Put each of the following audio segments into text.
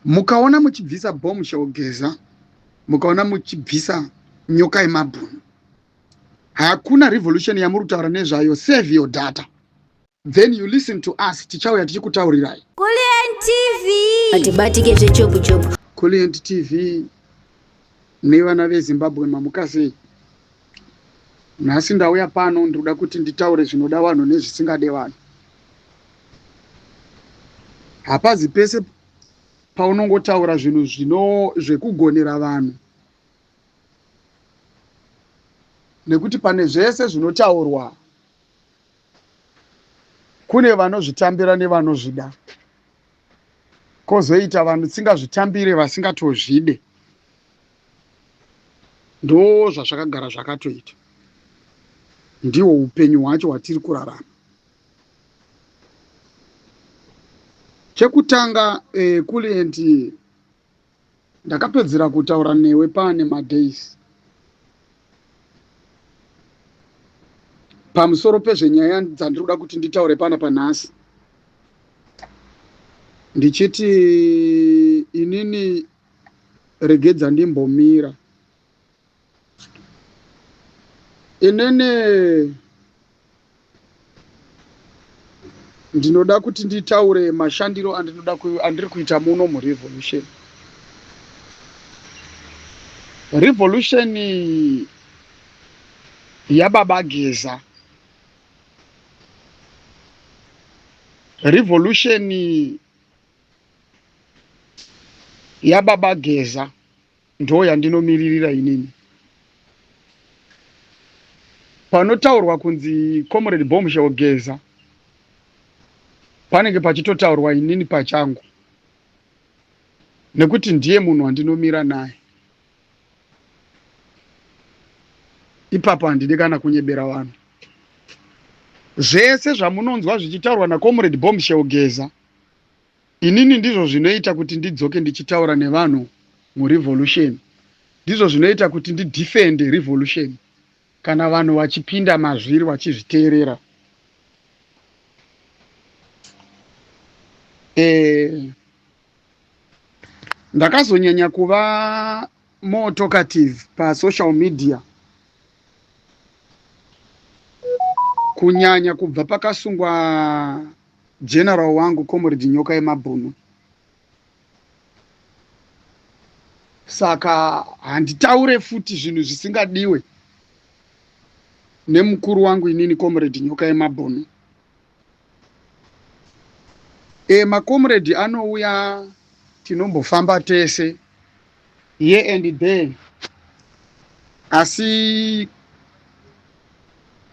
mukaona muchibvisa Bombshell Geza, mukaona muchibvisa nyoka yemabhunu, hakuna revolution yamuri kutaura nezvayo. Save your data, then you listen to us. Tichauya tichikutaurirai. Kulient TV atibatike zvechopu chopu. Kulient TV nevana veZimbabwe mamuka sei? Nhasi ndauya pano ndikuda kuti nditaure zvinoda vanhu nezvisingade vanhu. Hapazi pese paunongotaura zvinhu zvekugonera vanhu, nekuti pane zvese zvinotaurwa kune vanozvitambira nevanozvida, kozoita vanhu tsingazvitambire vasingatozvide. Ndo zvazvakagara zvakatoita, ndihwo upenyu hwacho hwatiri kurarama. Chekutanga Kulient, ndakapedzera kutaura newe pane madays pamusoro pezvenyaya dzandinoda kuti nditaure pana panhasi. Ndichiti inini regedza ndimbomira. Inene ndinoda kuti nditaure mashandiro andiri kuita muno murevolution. Revolution yababa Geza, revolution yababa Geza ndo yandinomiririra inini. Panotaurwa kunzi Comrade Bombshell Geza, panenge pachitotaurwa inini pachangu, nekuti ndiye munhu wandinomira naye. Ipapo handidi kana kunyebera vanhu. Zvese zvamunonzwa zvichitaurwa naComrade Bombshell Geza, inini ndizvo zvinoita kuti ndidzoke ndichitaura nevanhu murevolution. Ndizvo zvinoita kuti ndidefende revolution kana vanhu vachipinda mazviri vachizviteerera. Ndakazonyanya kuva more talkative pasocial media, kunyanya kubva pakasungwa general wangu Comrade Nyoka Yemabhunu. Saka handitaure futi zvinhu zvisingadiwe nemukuru wangu inini Comrade Nyoka Yemabhunu. Makomrade anouya tinombofamba tese here and there, asi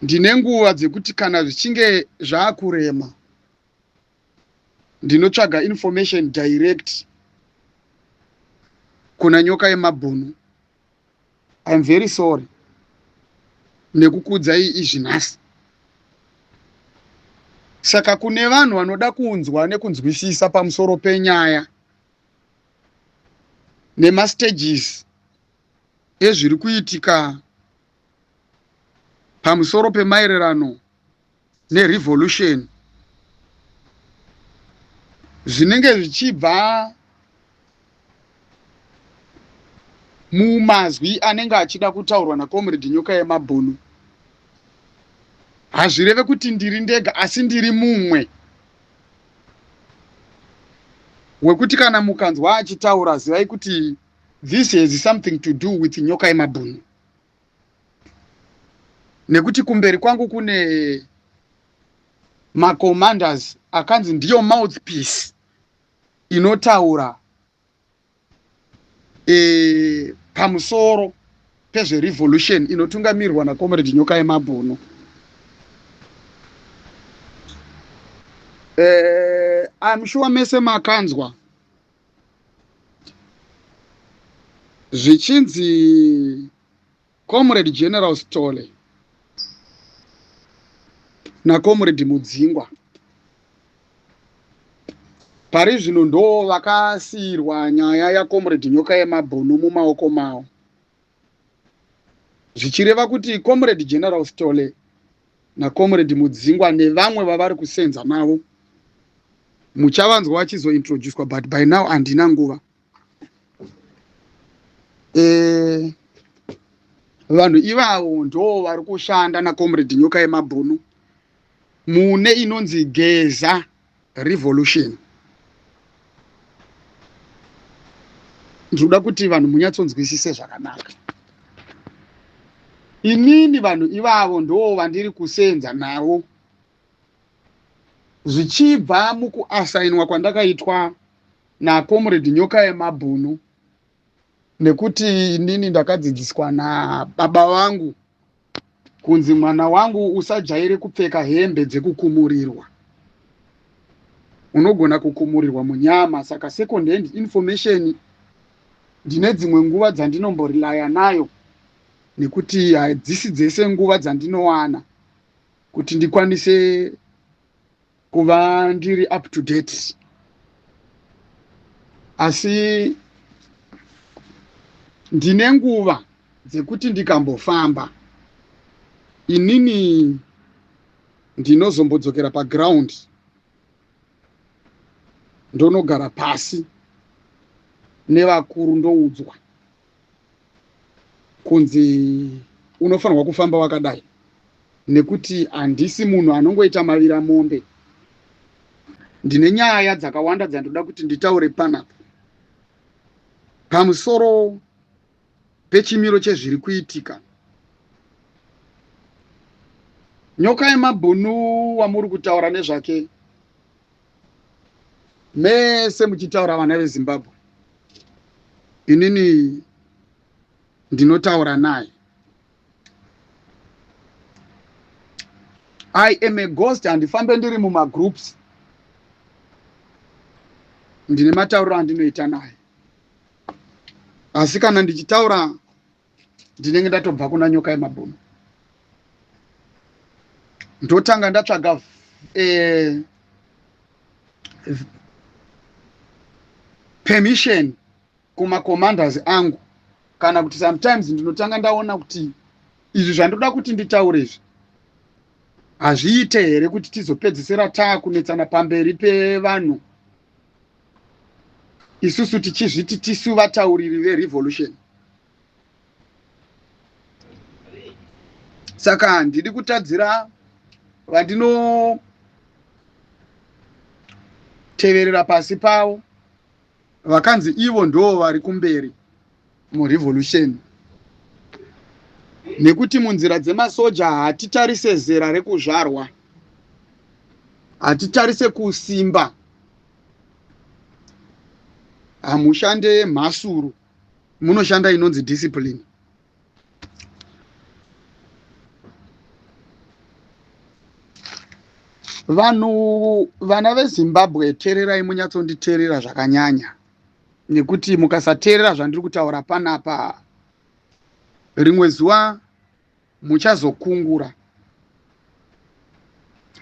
ndine nguva dzekuti kana zvichinge zvaakurema ndinotsvaga information direct kuna Nyoka Yemabhunu. I'm very sorry nekukudzai izvinhasi. Saka kune vanhu vanoda kunzwa nekunzwisisa pamusoro penyaya nemastages ezviri kuitika pamusoro pemaererano nerevolution, zvinenge zvichibva mumazwi anenge achida kutaurwa naComrade Nyoka Yemabhunu, hazvireve kuti ndiri ndega, asi ndiri mumwe wekuti kana mukanzwa achitaura zivai kuti this has something to do with Nyoka Yemabhunu. Nekuti kumberi kwangu kune macommanders akanzi ndiyo mouthpiece inotaura pamusoro pezverevolution inotungamirirwa naComrade Nyoka Yemabhunu. I'm sure mese makanzwa zvichinzi Comrade General Stole naComrade Mudzingwa pari zvino ndo vakasiyirwa nyaya yaComrade Nyoka Yemabhunu mumaoko mavo, zvichireva kuti Comrade General Stole naComrade Mudzingwa nevamwe vavari kusenza navo muchavanzwa vachizointroducwa but by now handina nguva. Vanhu ivavo ndo vari kushanda naComrade Nyoka Yemabhunu mune inonzi Geza Revolution. Ndinoda kuti vanhu munyatsonzwisise zvakanaka. Inini vanhu ivavo ndo vandiri kusenza navo zvichibva mukuasainwa kwandakaitwa naComrade Nyoka Yemabhunu, nekuti inini ndakadzidziswa nababa vangu kunzi mwana wangu usajaire kupfeka hembe dzekukumurirwa, unogona kukumurirwa munyama. Saka second hand information ndine dzimwe nguva dzandinomborilaya nayo, nekuti hadzisi dzese nguva dzandinowana kuti ndikwanise kuva ndiri up to date. Asi ndine nguva dzekuti ndikambofamba inini ndinozombodzokera paground ndonogara pasi nevakuru ndoudzwa kunzi unofanirwa kufamba wakadai, nekuti handisi munhu anongoita mavira mombe. Ndine nyaya dzakawanda dzandoda kuti nditaure panapa pamusoro pechimiro chezviri kuitika. Nyoka Yemabhunu wamuri kutaura nezvake mese muchitaura vana veZimbabwe, inini ndinotaura naye. I am a ghost. Handifambe ndiri mumagroups, ndine matauriro andinoita naye. Asi kana ndichitaura ndinenge ndatobva kuna Nyoka Yemabhunu. Ndotanga ndatsvaga permission kumacommanders angu, kana kuti sometimes ndinotanga ndaona kuti izvi zvandoda kuti nditaure izvi hazviite here kuti tizopedzisira taakunetsana pamberi pevanhu isusu tichizviti tisu vatauriri verevolution. Saka ndiri kutadzira vandinoteverera pasi pavo vakanzi ivo ndo vari kumberi murevolution, nekuti munzira dzemasoja hatitarise zera rekuzvarwa, hatitarise kusimba, hamushande mhasuru, munoshanda inonzi discipline. Vana veZimbabwe, teererai munyatsonditeerera zvakanyanya, nekuti mukasateerera zvandiri kutaura panapa, rimwe zuva muchazokungura.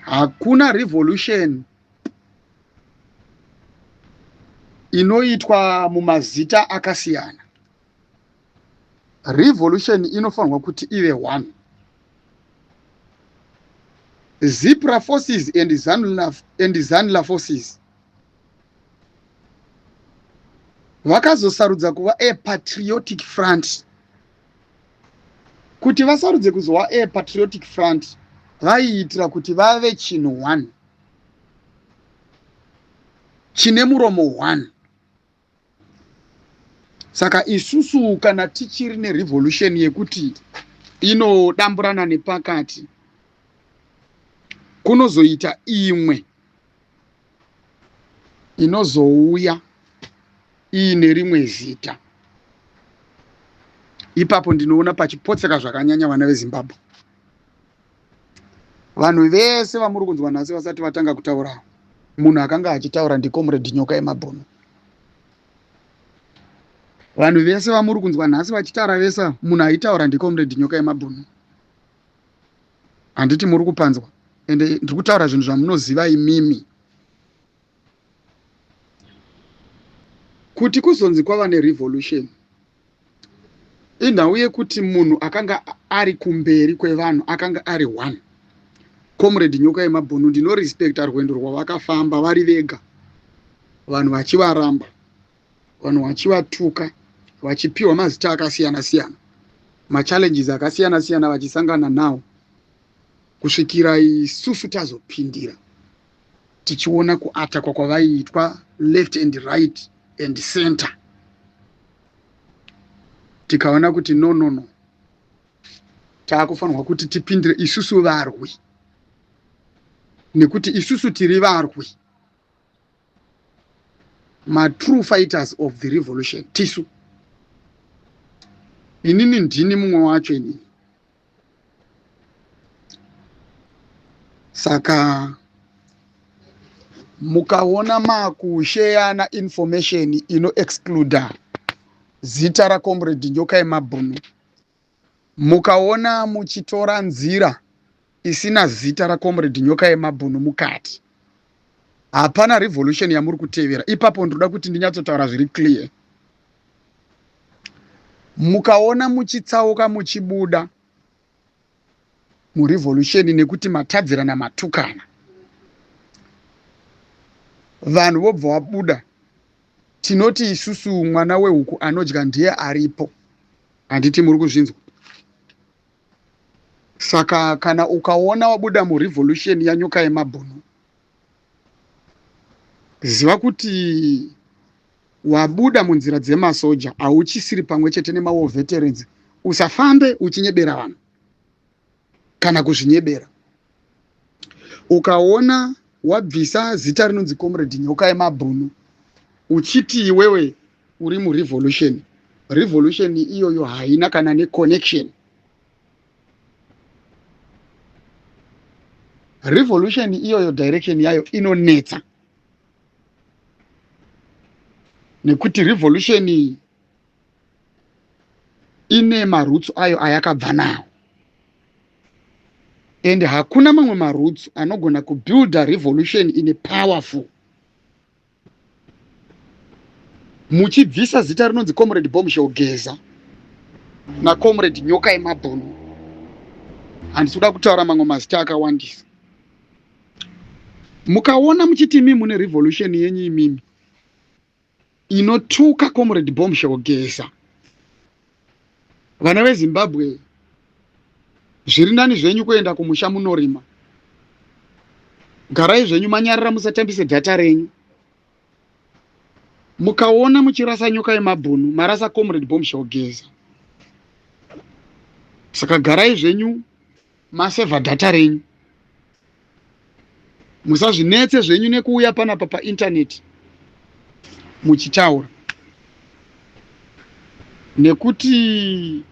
Hakuna revolution inoitwa mumazita akasiyana. Revolution inofanirwa kuti ive one. Zipra forces and Zanla forces vakazosarudza kuva a patriotic front. Kuti vasarudze kuzova a patriotic front, vaiitira kuti vave chinhu one, chine muromo one. Saka isusu kana tichiri nerevolution yekuti inodamburana nepakati, kunozoita imwe inozouya iine rimwe zita. Ipapo ndinoona pachipotseka zvakanyanya vana veZimbabwe. Vanhu vese vamuri kunzwa nhasi vasati vatanga kutaura, munhu akanga achitaura ndiComrade Nyoka Yemabhunu. Vanhu vese vamuri kunzwa nhasi vachitaura vese, munhu aitaura ndiComrade Nyoka Yemabhunu. Handiti muri kupanzwa, ende ndiri kutaura zvinhu zvamunoziva imimi. Kuti kuzonzi kwava nerevolution, inhau yekuti munhu akanga ari kumberi kwevanhu akanga ari one. Comrade Nyoka Yemabhunu ndinorespekta rwendo rwavakafamba vari vega vanhu vachivaramba, vanhu vachivatuka, vachipiwa mazita akasiyana siyana, machallenges akasiyana siyana vachisangana nawo, kusvikira isusu tazopindira tichiona kuatakwa kwavaiitwa left and right and center, tikaona kuti no, taakufanirwa kuti tipindire isusu varwi, nekuti isusu tiri varwi, ma-true fighters of the revolution tisu. Inini ndini mumwe wacho inini. Saka mukaona makusheyana information ino-excluda zita raComrade Nyoka Yemabhunu, mukaona muchitora nzira isina zita raComrade Nyoka Yemabhunu mukati, hapana revolution yamuri kutevera. Ipapo ndoda kuti ndinyatsotaura zviri clear. Mukaona muchitsauka muchibuda murevolution nekuti matadzirana matukana, vanhu vobva vabuda, tinoti isusu mwana wehuku anodya ndiye aripo. Handiti muri kuzvinzwa? Saka kana ukaona wabuda murevolution yaNyoka Yemabhunu, ziva kuti wabuda munzira dzemasoja, hauchisiri pamwe chete nemawo veterans. Usafambe uchinyebera vanhu kana kuzvinyebera. Ukaona wabvisa zita rinonzi Comrade Nyoka Yemabhunu uchiti iwewe uri murevolution, revolution iyoyo haina kana neconnection. Revolution iyoyo direction yayo inonetsa, nekuti revolution ine maroots ayo ayakabva nawo, and hakuna mamwe maroots anogona kubuilda revolution ine powerful. Muchibvisa zita rinonzi Comrade Bombshell Geza naComrade Nyoka Yemabhunu, handisi kuda kutaura mamwe mazita akawandisa. Mukaona muchiti imi mune revolution yenyu imimi inotuka Comrade Bombshell Geza, vana veZimbabwe, zviri nani zvenyu kuenda kumusha munorima. Garai zvenyu manyarara, musatambise dhata renyu. Mukaona muchirasa Nyoka Yemabhunu, marasa Comrade Bombshell Geza. Saka garai zvenyu masevha dhata renyu. Musazvinetse zvenyu nekuuya panapa paintaneti muchitaura, nekuti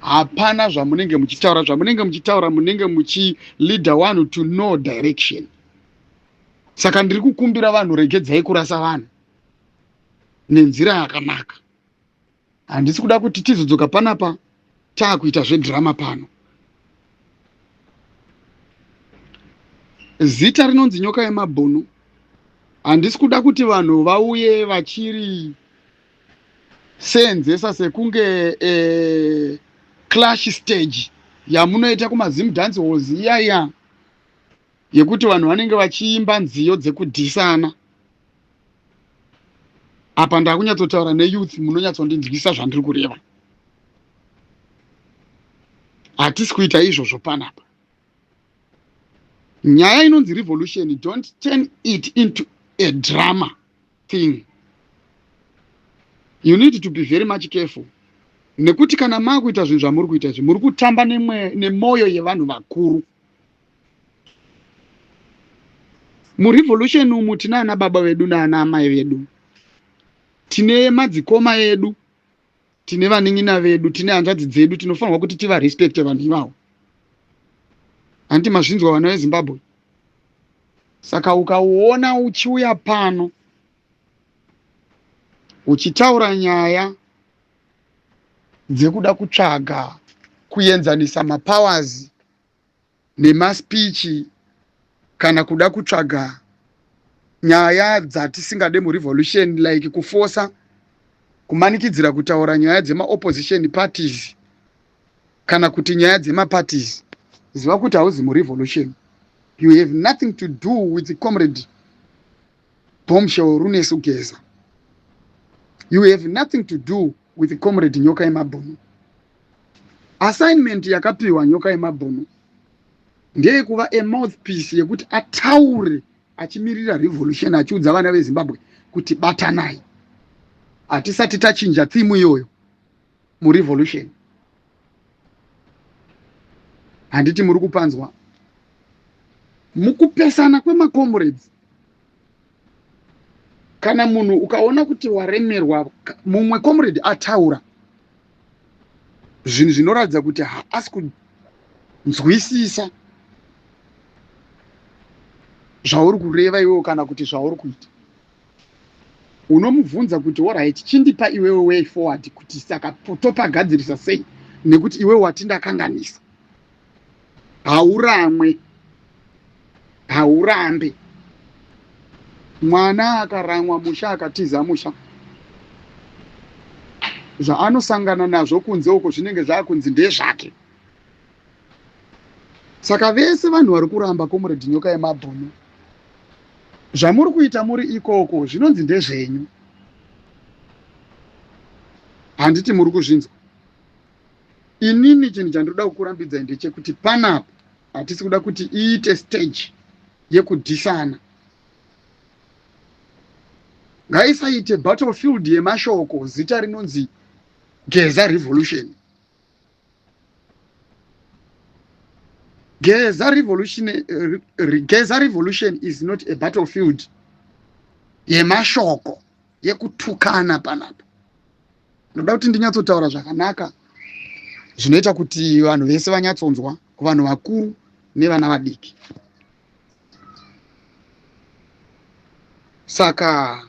hapana zvamunenge muchitaura. Zvamunenge muchitaura munenge muchileader vanhu to no direction. Saka ndiri kukumbira vanhu, regedzai kurasa vanhu nenzira yakanaka. Handisi kuda kuti tizodzoka panapa taakuita zvedhirama pano. Zita rinonzi Nyoka Yemabhunu, handisi kuda kuti vanhu vauye vachiri senzesa sekunge clash stage yamunoita kumaZim dance halls iyaya, yekuti vanhu vanenge vachiimba nziyo dzekudhisana. Apa ndakunyatsotaura neyouth, munonyatsondinzwisa zvandiri kureva. Hatisi kuita izvozvo panapa. Nyaya inonzi revolution, don't turn it into a drama thing. You need to be very much careful. Nekuti kana maakuita zvinhu zvamuri kuita izvi, muri kutamba nemwoyo yevanhu vakuru. Murevolution umu tina ana baba vedu naana amai vedu, tine madzikoma edu, tine vanin'ina vedu, tine hanzvadzi dzedu. Tinofanirwa kuti tivarespecte vanhu ivavo. Handiti mazvinzwa vana veZimbabwe? Saka ukauona uchiuya pano uchitaura nyaya dzekuda kutsvaga kuenzanisa mapowers nemaspichi, kana kuda kutsvaga nyaya dzatisingade murevolution, like kufosa kumanikidzira kutaura nyaya dzemaopposition parties kana kuti nyaya dzemaparties, ziva kuti hauzi murevolution. You have nothing to do with the Comrade Bombshell Runes Ugeza. You have nothing to do with Comrade Nyoka Yemabhunu. Assignment yakapiwa Nyoka Yemabhunu ndeye kuva a mouthpiece yekuti ataure achimirira revolution achiudza vana veZimbabwe kuti batanai. Hatisati tachinja theme iyoyo murevolution. Handiti muri kupanzwa. Mukupesana kwemacomrades, kana munhu ukaona kuti waremerwa mumwe comrade ataura zvinhu zvinoratidza kuti haasi kunzwisisa zvauri kureva iwewe kana kuti zvauri kuita, unomubvunza kuti alright, chindipa iwewe way forward kuti saka topagadzirisa sei, nekuti iwewe watindakanganisa. Hauramwe, haurambe. Mwana akaramwa musha akatiza musha, zvaanosangana nazvo kunze uko zvinenge zvakunzi ndezvake. Saka vese vanhu vari kuramba Comrade Nyoka Yemabhunu, zvamuri kuita muri ikoko zvinonzi ndezvenyu. Handiti muri kuzvinzwa. Inini chinhu chandoda kukurambidzai ndechekuti panapa hatisi kuda kuti iite stage yekudhisana. Ngaisaite battlefield yemashoko zita rinonzi Geza Revolution. Geza Revolution is not a battlefield yemashoko yekutukana panapa. Ndoda kuti ndinyatsotaura zvakanaka zvinoita kuti vanhu vese vanyatsonzwa, kuvanhu vakuru nevana vadiki. Saka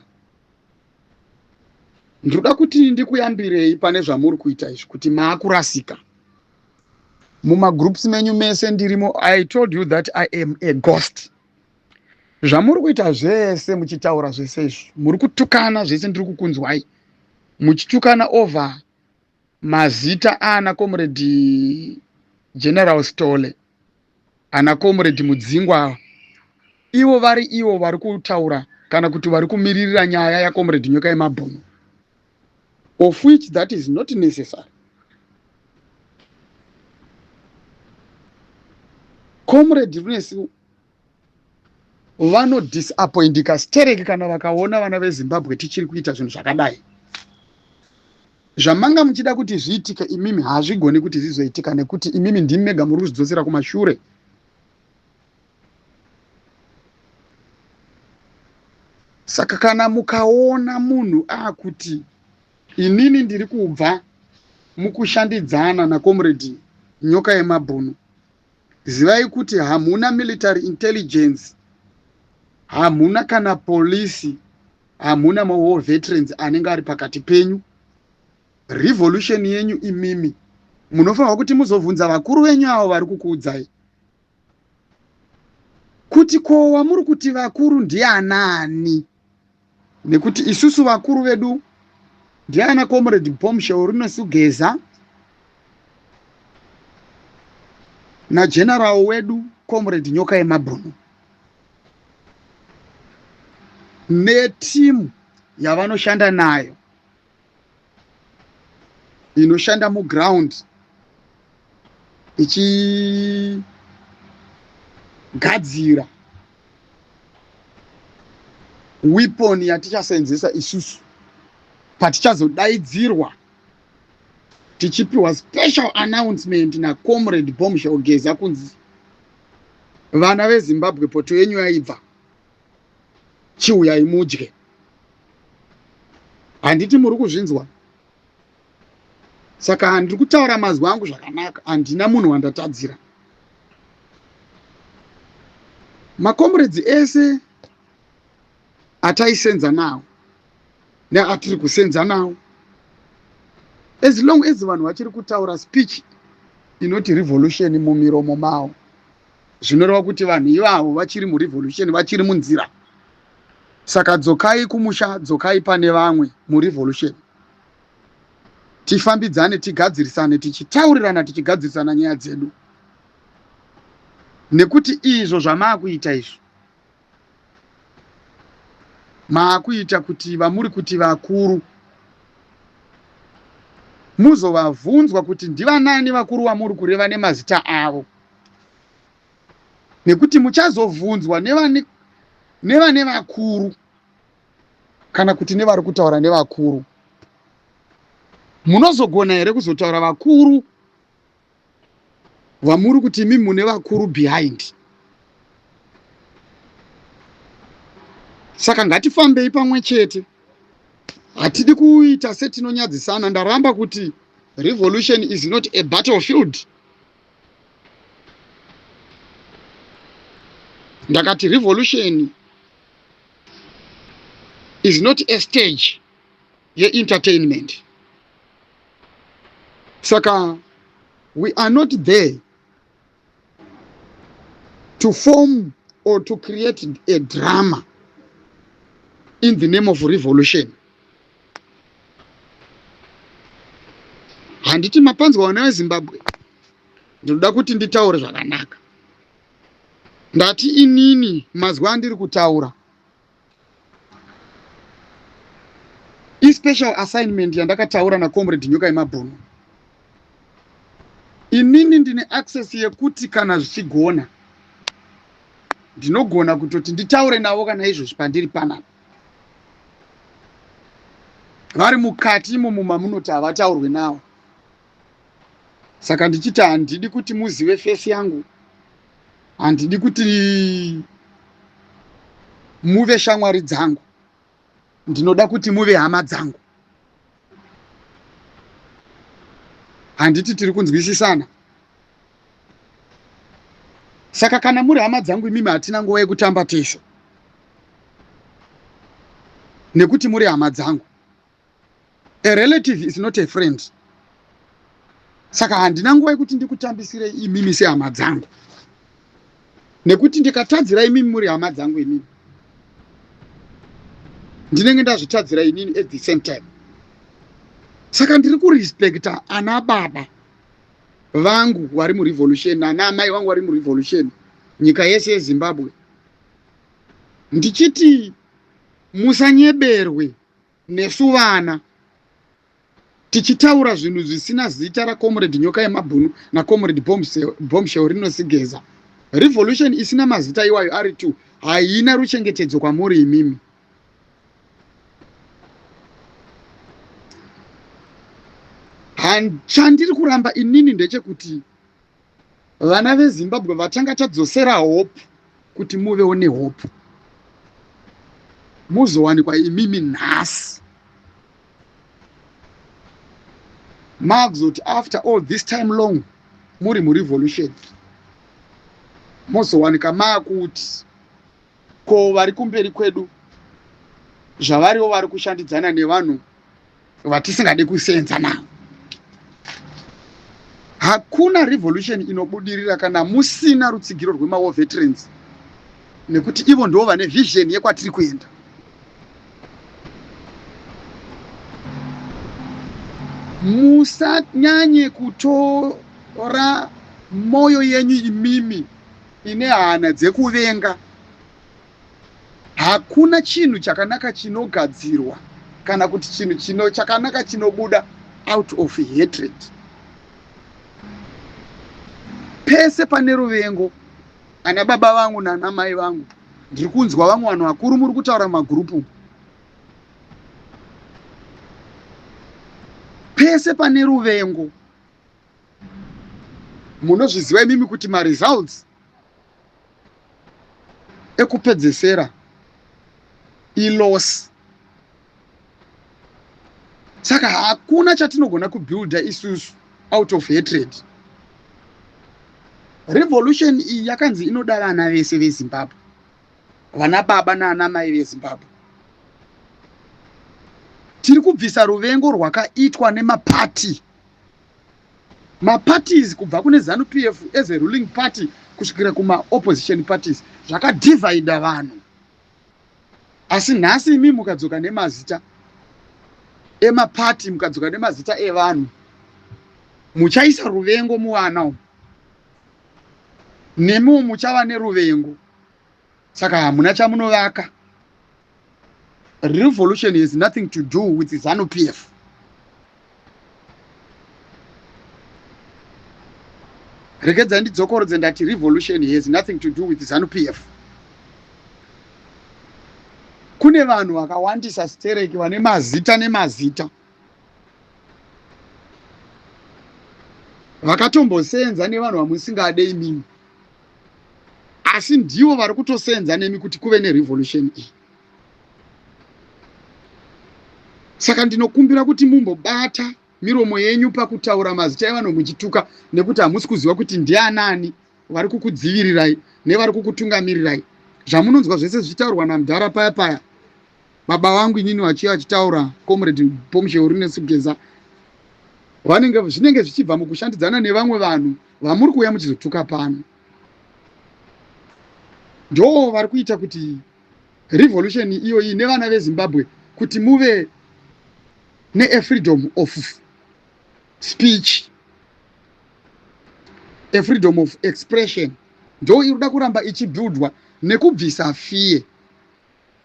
ndoda kuti ndikuyambirei pane zvamuri kuita izvi kuti maakurasika. Mumagroups menyu mese ndirimo. I told you that I am a ghost. Zvamuri kuita zvese muchitaura zvese izvi, muri kutukana zvese ndiri kukunzwai, muchitukana over mazita ana Comrade General Stole, ana Comrade Mudzingwa. Ivo vari kutaura kana kuti vari kumiririra nyaya ya Comrade Nyoka Yemabhunu, of which that is not necessary. Comrade Runes vanodisappointika stereki kana vakaona vana veZimbabwe tichiri kuita zvinhu zvakadai. Zvamanga muchida kuti zviitike imimi hazvigoni kuti zvizoitika, nekuti imimi ndimi mega muri kuzvidzosera kumashure. Saka kana mukaona munhu akuti inini ndiri kubva mukushandidzana na Comrade Nyoka Yemabhunu, zivai kuti hamuna military intelligence, hamuna kana polisi, hamuna war veterans anenge ari pakati penyu. Revolution yenyu imimi munofanirwa kuti muzobvunza vakuru venyu avo vari kukuudzai kuti ko wamuri kuti vakuru ndianani, nekuti isusu vakuru vedu ndiana Comrade Bombshell Runes Ugeza na general wedu Comrade Nyoka Yemabhunu netimu yavanoshanda nayo inoshanda muground ichigadzira weapon yatichasenzesa isusu patichazodaidzirwa tichipiwa special announcement na Comrade Bombshell Ugeza kunzi vana veZimbabwe poto yenyu yaibva, chiuyai mudye. Handiti muri kuzvinzwa. Saka handiri kutaura mazwi angu zvakanaka, handina munhu wandatadzira. Macomrades ese ataisenza nawo neatiri kusenza nawo, as long as vanhu vachiri kutaura speech inoti revolution mumiromo mavo, zvinoreva kuti vanhu ivavo vachiri murevolution, vachiri munzira. Saka dzokai kumusha, dzokai pane vamwe murevolution. Tifambidzane, tigadzirisane, tichitaurirana, tichigadzirisana nyaya dzedu. Nekuti izvo zvamaakuita izvo maakuita kuti vamuri kuti vakuru muzovabvunzwa kuti ndivanani vakuru vamuri kureva nemazita avo, nekuti muchazobvunzwa nevane vakuru kana kuti nevari kutaura nevakuru. Munozogona here kuzotaura vakuru vamuri kuti imi mune vakuru behind. Saka ngatifambei pamwe chete, hatidi kuita setinonyadzisana. Ndaramba kuti revolution is not a battlefield. Ndakati revolution is not a stage ye-entertainment. Saka we are not there to form or to create a drama in the name of revolution. Handiti mapanzwa wana weZimbabwe ndinoda kuti nditaure zvakanaka. Ndati inini mazwa andiri kutaura special assignment yandakataura naComrade Nyukai Mabhunu. Inini ndine access yekuti kana zvichigona ndinogona kutoti nditaure navo kana izvozvi pandiri panapa. Vari mukati imomo mamunoti havataurwe navo. Saka ndichiti handidi kuti muzive face yangu, handidi kuti muve shamwari dzangu, ndinoda kuti muve hama dzangu. Handiti tiri kunzwisisana. Saka kana muri hama dzangu imimi hatina nguva yekutamba tese, nekuti muri hama dzangu. A relative is not a friend. Saka handina nguva yekuti ndikutambisire imimi sehama dzangu, nekuti ndikatadzira imimi muri hama dzangu imimi ndinenge ndazvitadzira inini at the same time. Saka ndiri kurespekta ana baba vangu vari murevolution nana amai vangu vari murevolution, nyika yese yeZimbabwe. Ndichiti musanyeberwe nesu vana tichitaura zvinhu zvisina zita raComrade Nyukai Mabhunu naComrade Bombshell rinosigeza. Revolution isina mazita iwayo ari tu, haina ruchengetedzo kwamuri imimi. Chandiri kuramba inini ndechekuti vana veZimbabwe vatanga tadzosera hope kuti muvewo nehope, muzowanikwa imimi nhasi. Magzoti after all this time long muri murevolution muzowanika maakuti ko vari kumberi kwedu zvavariwo vari kushandidzana nevanhu vatisingade kusenza navo. Hakuna revolution inobudirira kana musina rutsigiro rwema veterans, nekuti ivo ndivo vane vision yekwatiri kuenda. Musanyanye kutora moyo yenyu imimi ine hana dzekuvenga. Hakuna chinhu chakanaka chinogadzirwa kana kuti chinhu chakanaka chinobuda out of hatred. Pese pane ruvengo, ana baba vangu nana mai vangu, ndiri kunzwa vamwe vanhu vakuru muri kutaura magurupu. Pese pane ruvengo, munozviziva imimi kuti results ekupedzesera iloss. Saka hakuna chatinogona kubuilda isusu out of hatred. Revolution iyi yakanzi inoda vana vese veZimbabwe, vana baba nana mai veZimbabwe. Tiri kubvisa ruvengo rwakaitwa nemapati. Maparties kubva kune ZANU-PF as a ruling party kusvikira kuma opposition parties zvakadivhaida vanhu. Asi nhasi imi mukadzoka nemazita emapati, mukadzoka nemazita evanhu, muchaisa ruvengo muvana umu. Nemiwo muchava neruvengo. Saka hamuna chamunovaka. revolution has nothing to do with ZANU-PF. Rekedza ndidzokorodze ndati revolution has nothing to do with ZANU-PF. Kune vanhu vakawandisa stereki vane mazita nemazita vakatombosenza nevanhu vamusingadei imimi, asi ndivo vari kutosenza nemi kuti kuve nerevolution iyi. Saka ndinokumbira kuti mumbobata miromo yenyu pakutaura mazita evanhu muchituka, nekuti hamusi kuziva kuti ndianani vari kukudzivirirai nevari kukutungamirirai. Zvamunonzwa zvese zvichitaurwa naMudhara paya paya, baba vangu inini vachiya vachitaura, Comrade Bomusheori neSugeza, zvinenge zvichibva mukushandidzana nevamwe vanhu vamuri kuuya muchizotuka pano. Ndo vari kuita kuti revolution iyoyi nevana veZimbabwe kuti muve ne-freedom of speech, a freedom of expression, ndo iri kuda kuramba ichibuildwa nekubvisa fiye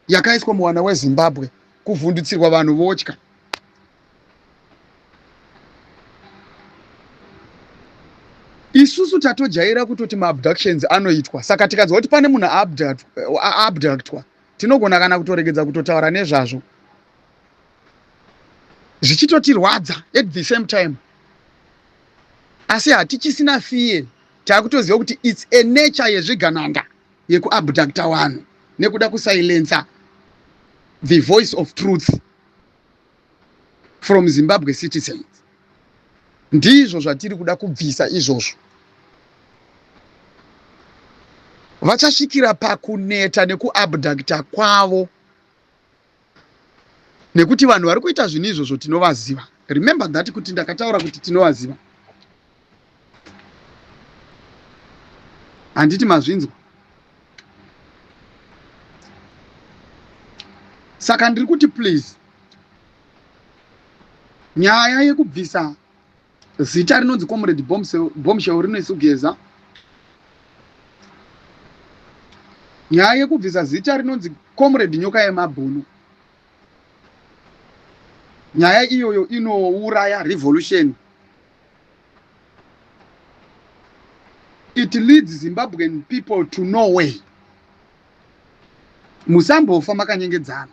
yakaiswa muwana weZimbabwe, kuvhundutsirwa vanhu votya. Isusu tatojaira kutoti maabductions anoitwa, saka tikadzwa kuti pane munhu abductwa, tinogona kana kutoregedza kutotaura nezvazvo, zvichitotirwadza at the same time. Asi hatichisina fiye, takutoziva kuti it's a nature yezvigananda yekuabducta vanhu nekuda kusilensa the voice of truth from Zimbabwe citizens. Ndizvo zvatiri kuda kubvisa izvozvo. Vachasvikira pakuneta nekuabducta kwavo, nekuti vanhu vari kuita zvinhu izvozvo tinovaziva. Remember that kuti ndakataura kuti tinovaziva. Handiti mazvinzwa. Saka ndiri kuti please, nyaya yekubvisa zita rinonzi Comrade Bomusheori neSugeza, nyaya yekubvisa zita rinonzi Comrade Nyoka Yemabhunu, nyaya iyoyo inouraya revolution. It leads Zimbabwean people to nowhere. Musambofa makanyengedzana,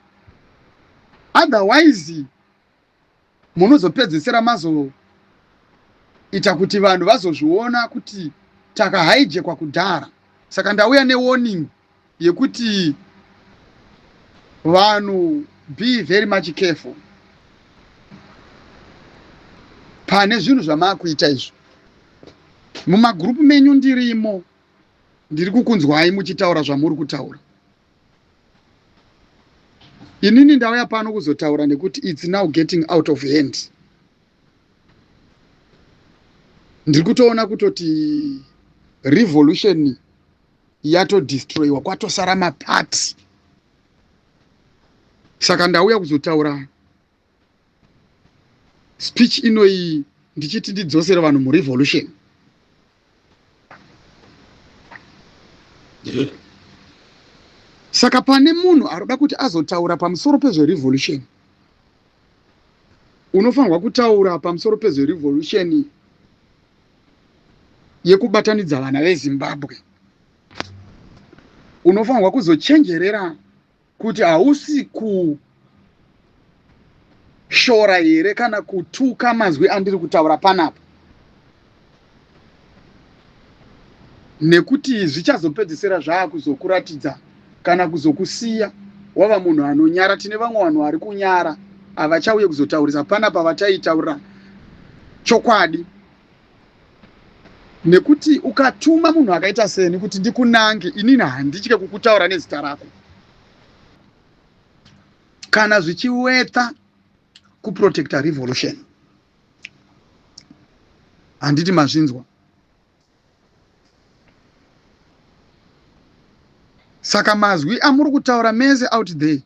otherwise munozopedzesera mazoita kuti vanhu vazozviona kuti takahaijekwa kudhara. Saka ndauya newarning yekuti vanhu be very much careful pane zvinhu zvamakuita izvo. Mumagrupu menyu ndirimo, ndiri kukunzwai muchitaura zvamuri kutaura. Inini ndauya pano kuzotaura nekuti it's now getting out of hand. Ndiri kutoona kutoti revolution yatodestroywa, kwatosara mapati. Saka ndauya kuzotaura speech inoyi ndichiti ndidzosera vanhu murevolution. Saka pane munhu aroda kuti azotaura pamusoro pezverevolution, unofanirwa kutaura pamusoro pezverevolution yekubatanidza vana veZimbabwe. Unofanirwa kuzochenjerera kuti hausi kushora here kana kutuka mazwi andiri kutaura panapa, nekuti zvichazopedzisira zvaakuzokuratidza kana kuzokusiya wava munhu anonyara. Tine vamwe vanhu vari kunyara, havachauye kuzotaurisa panapa, vataitaurira chokwadi. Nekuti ukatuma munhu akaita seni kuti ndikunange, inini handitye kukutaura nezita rako kana zvichiwetha kuprotecta revolution. Handiti mazvinzwa. Saka mazwi amuri kutaura mese out there,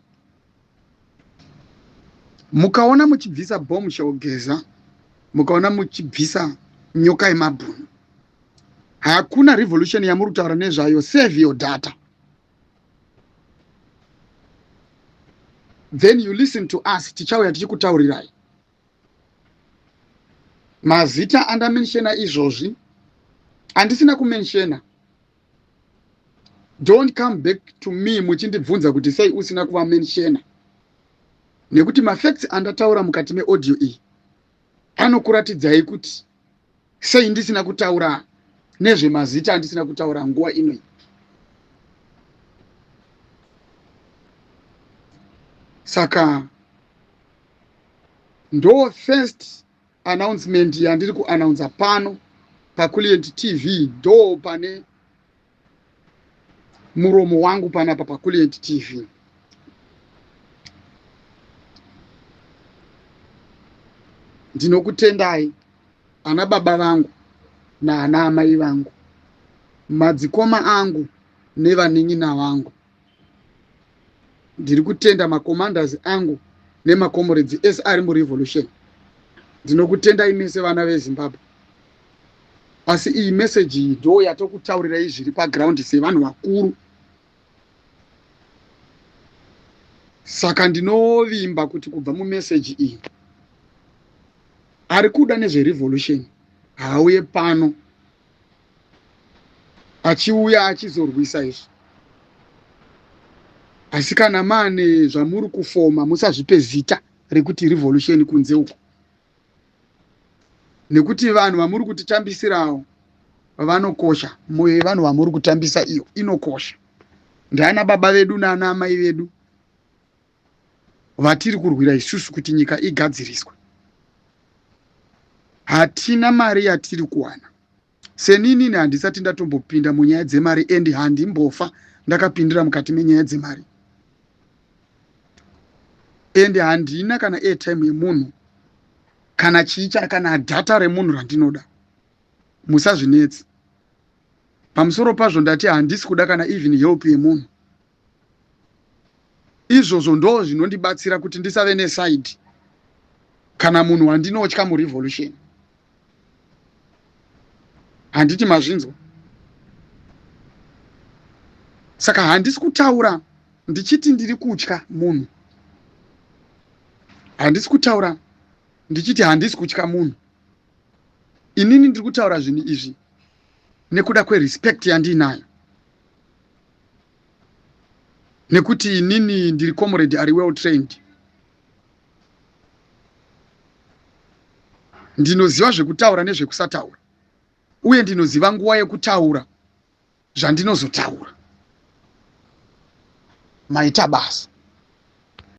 mukaona muchibvisa Bomusheogeza, mukaona muchibvisa Nyoka Yemabhunu, hakuna revolution yamuri kutaura nezvayo. Save your data. then you listen to us, tichauya tichikutaurirai. Mazita andamenshena izvozvi handisina kumenshena. Don't come back to me muchindibvunza kuti sei usina kuvamenshena, nekuti mafacts andataura mukati meaudio iyi anokuratidzai kuti sei ndisina kutaura nezvemazita andisina kutaura nguva inoi. Saka ndo first announcement yandiri kuannounce pano paKulient TV, ndo pane muromo wangu panapa paKulient TV. Ndinokutendai ana baba vangu na ana amai vangu, madzikoma angu nevanin'ina vangu. Ndiri kutenda macommanders angu nemakomrades ese ari murevolution. Ndinokutendai mese vana veZimbabwe. Asi iyi message ndo yatokutaurirai zviri paground sevanhu vakuru. Saka ndinovimba kuti kubva mumessage iyi ari kuda nezverevolution haauye pano achiuya achizorwisa izvi. Asi kana mane zvamuri kufoma musazvipe zita rekuti revolution kunze uko, nekuti vanhu vamuri kutitambisirawo vanokosha. Moyo yevanhu vamuri kutambisa iyo inokosha. Ndiana baba vedu naana amai vedu vatiri kurwira isusu kuti nyika igadziriswe. Hatina mari yatiri kuwana. Senini handisati ndatombopinda munyaya dzemari endi handimbofa ndakapindira mukati menyaya dzemari. Endi handina kana airtime yemunhu kana chicha kana data remunhu randinoda. Musazvinetsi. Pamusoro pazvo ndati handisi kuda kana even help yemunhu. Izvozvo ndo zvinondibatsira kuti ndisave neside kana munhu wandinotya murevolution. Handiti mazvinzwa. Saka handisi kutaura ndichiti ndiri kutya munhu. Handisi kutaura ndichiti handisi kutya munhu. Inini ndiri kutaura zvinhu izvi nekuda kwerespect yandinayo, nekuti inini ndiri comrade ari well trained. Ndinoziva zvekutaura nezvekusataura, uye ndinoziva nguva yekutaura zvandinozotaura. Maita basa.